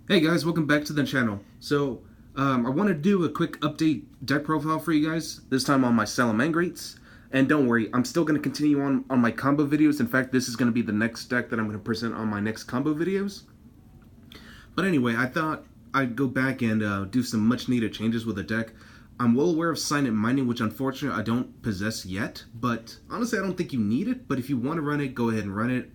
Hey guys, welcome back to the channel. I want to do a quick update deck profile for you guys, this time on my Salamangreats. And don't worry, I'm still going to continue on my combo videos. In fact, this is going to be the next deck that I'm going to present on my next combo videos. But anyway, I thought I'd go back and do some much needed changes with the deck. I'm well aware of Silent Mining, which unfortunately I don't possess yet. But honestly, I don't think you need it. But if you want to run it, go ahead and run it.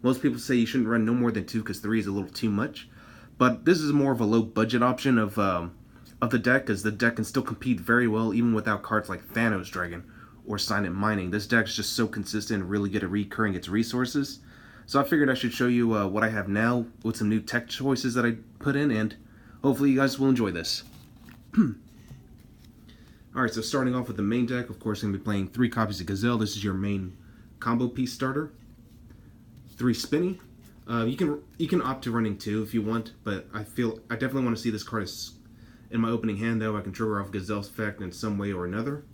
Most people say you shouldn't run no more than 2 because 3 is a little too much. But this is more of a low budget option of the deck, as the deck can still compete very well even without cards like Thanos Dragon or Silent Mining. This deck is just so consistent and really good at recurring its resources. So I figured I should show you what I have now with some new tech choices that I put in, and hopefully you guys will enjoy this. Alright, so starting off with the main deck, of course I'm going to be playing 3 copies of Gazelle. This is your main combo piece starter. 3 Spinny. You can opt to running 2 if you want, but I definitely want to see this card in my opening hand, though. I can trigger off Gazelle's effect in some way or another.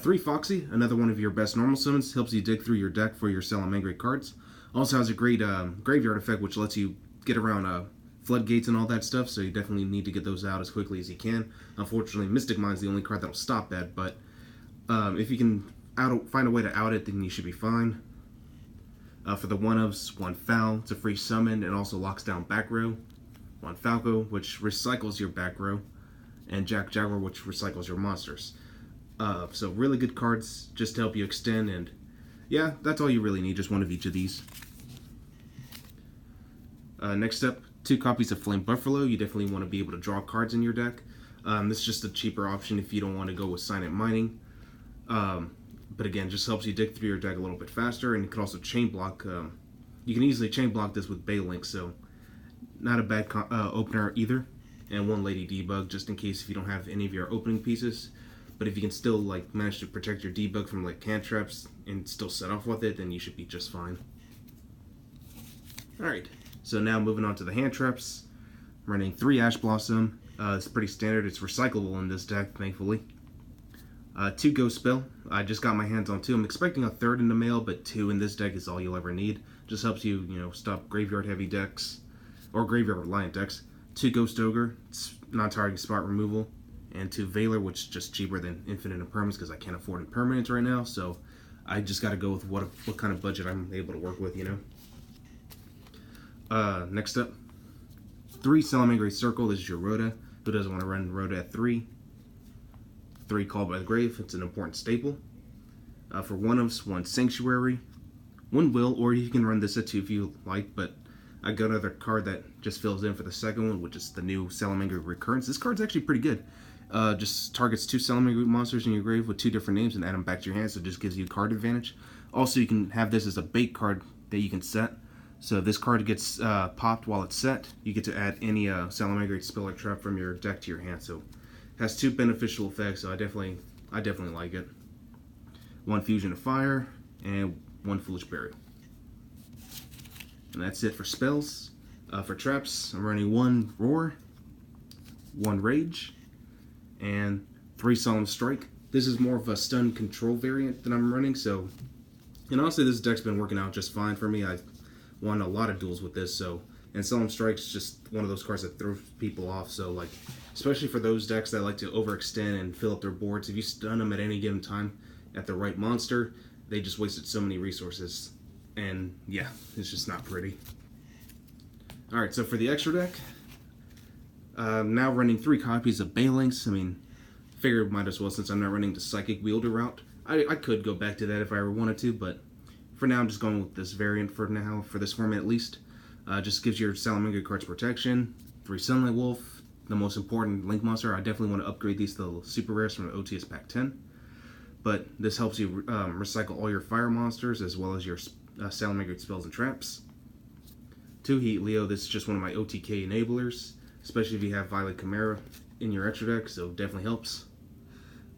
3 Foxy, another one of your best normal summons, helps you dig through your deck for your Salamangreat cards. Also has a great graveyard effect, which lets you get around floodgates and all that stuff, so you definitely need to get those out as quickly as you can. Unfortunately, Mystic Mind's the only card that'll stop that, but if you can find a way to out it, then you should be fine. For the 1-ofs, 1 Foul, it's a free summon and also locks down back row. 1 Falco, which recycles your back row. And Jack Jaguar, which recycles your monsters. So really good cards just to help you extend, and yeah, that's all you really need, just one of each of these. Next up, 2 copies of Flame Buffalo. You definitely want to be able to draw cards in your deck. This is just a cheaper option if you don't want to go with Silent Mining. But again, just helps you dig through your deck a little bit faster, and you can also chain block. You can easily chain block this with Baylink, so not a bad opener either. And 1 Lady Debug, just in case if you don't have any of your opening pieces. But if you can still manage to protect your debug from hand traps and still set off with it, then you should be just fine. Alright, so now moving on to the hand traps. I'm running 3 Ash Blossom. It's pretty standard. It's recyclable in this deck, thankfully. 2 Ghost Spell. I just got my hands on 2. I'm expecting a 3rd in the mail, but 2 in this deck is all you'll ever need. Just helps you, stop graveyard heavy decks or graveyard reliant decks. 2 Ghost Ogre. It's non-targeting spot removal. And 2 Veiler, which is just cheaper than Infinite Impermanence because I can't afford Impermanence right now. So I just got to go with what kind of budget I'm able to work with, Next up, 3 Salamangreat Circle. This is your Rhoda. Who doesn't want to run Rhoda at 3? 3 Called by the Grave, it's an important staple. For 1-ofs, 1 Sanctuary, 1 Will, or you can run this at 2 if you like, but I got another card that just fills in for the second one, which is the new Salamangreat Recurrence. This card's actually pretty good. Just targets 2 Salamangreat monsters in your grave with 2 different names and add them back to your hand, so it just gives you card advantage. Also, you can have this as a bait card that you can set. So if this card gets popped while it's set, you get to add any Salamangreat spell or trap from your deck to your hand. So has 2 beneficial effects, so I definitely like it. 1 Fusion of Fire and 1 Foolish Berry. And that's it for spells. For traps, I'm running 1 Roar, 1 Rage, and 3 Solemn Strike. This is more of a stun control variant that I'm running, so, and honestly this deck's been working out just fine for me. I've won a lot of duels with this, so, and Solemn Strike's just one of those cards that throws people off, so especially for those decks that like to overextend and fill up their boards, if you stun them at any given time at the right monster, they just wasted so many resources. And yeah, it's just not pretty. Alright, so for the extra deck, now running 3 copies of Baylings. I mean, figured might as well since I'm not running the Psychic Wielder route. I could go back to that if I ever wanted to, but for now I'm just going with this variant for now, for this format at least. Just gives your Salamangreat cards protection. 3 Sunlight Wolf, the most important Link monster. I definitely want to upgrade these to the super rares from the OTS Pack 10. But this helps you recycle all your fire monsters as well as your Salamangreat spells and traps. 2 Heat Leo. This is just one of my OTK enablers, especially if you have Violet Chimera in your extra deck, so it definitely helps.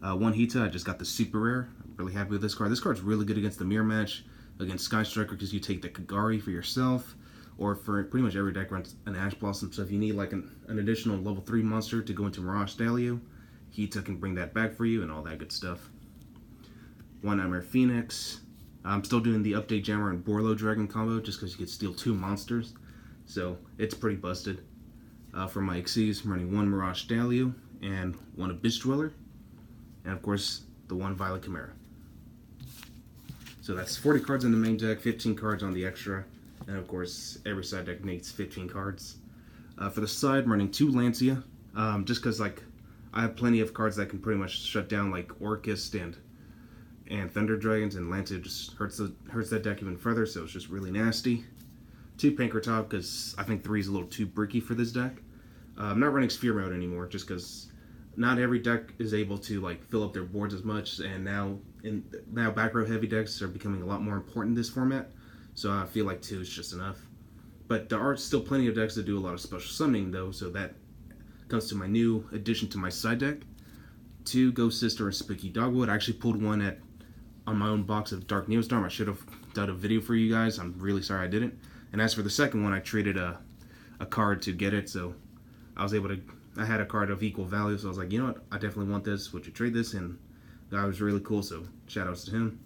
1 Hita. I just got the super rare. I'm really happy with this card. This card's really good against the mirror match, against Sky Striker, because you take the Kagari for yourself, or for pretty much every deck runs an Ash Blossom. So if you need an additional level 3 monster to go into Mirage Stalio, Hita can bring that back for you and all that good stuff. 1 Nightmare Phoenix. I'm still doing the Update Jammer and Borlo Dragon combo just because you could steal 2 monsters. so it's pretty busted. For my Xyz, I'm running 1 Mirage Dalio and 1 Abyss Dweller, and of course the 1 Violet Chimera. So that's 40 cards in the main deck, 15 cards on the extra, and of course every side deck needs 15 cards. For the side, I'm running 2 Lancia, just because like I have plenty of cards that can pretty much shut down like Orcust and Thunder Dragons, and Lancia just hurts that deck even further, so it's just really nasty. 2 Pankratob, because I think 3 is a little too bricky for this deck. I'm not running Sphere Mode anymore, just because not every deck is able to like fill up their boards as much, and now back row heavy decks are becoming a lot more important in this format, so I feel like 2 is just enough. But there are still plenty of decks that do a lot of special summoning though, so that comes to my new addition to my side deck. 2 Ghost Sister Spooky Dogwood. I actually pulled one on my own box of Dark Neostorm. I should have done a video for you guys. I'm really sorry I didn't. And as for the second one, I traded a card to get it, so I had a card of equal value, so I was like, you know what, I definitely want this, would you trade this? And the guy was really cool, so shout outs to him.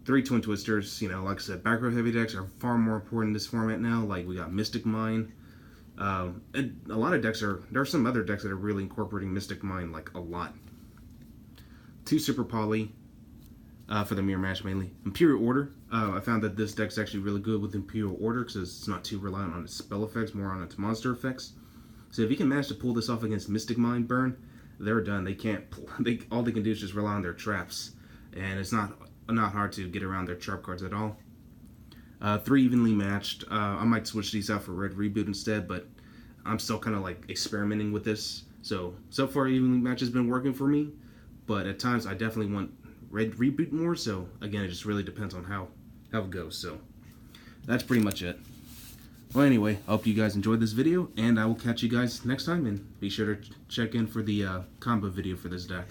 3 Twin Twisters. Like I said, back row heavy decks are far more important in this format now. Like, we got Mystic Mine, and a lot of decks there are some other decks that are really incorporating Mystic Mine, like, a lot. 2 Super Poly, for the mirror match mainly. Imperial Order. I found that this deck's actually really good with Imperial Order because it's not too reliant on its spell effects, more on its monster effects. So if you can manage to pull this off against Mystic Mine Burn, they're done. All they can do is just rely on their traps, and it's not hard to get around their trap cards at all. 3 Evenly Matched. I might switch these out for Red Reboot instead, but I'm still kind of like experimenting with this. So far Evenly Matched has been working for me, but at times I definitely want Red Reboot more, so again, it just really depends on how it goes. So that's pretty much it. Well, anyway, I hope you guys enjoyed this video, and I will catch you guys next time, and be sure to check in for the combo video for this deck.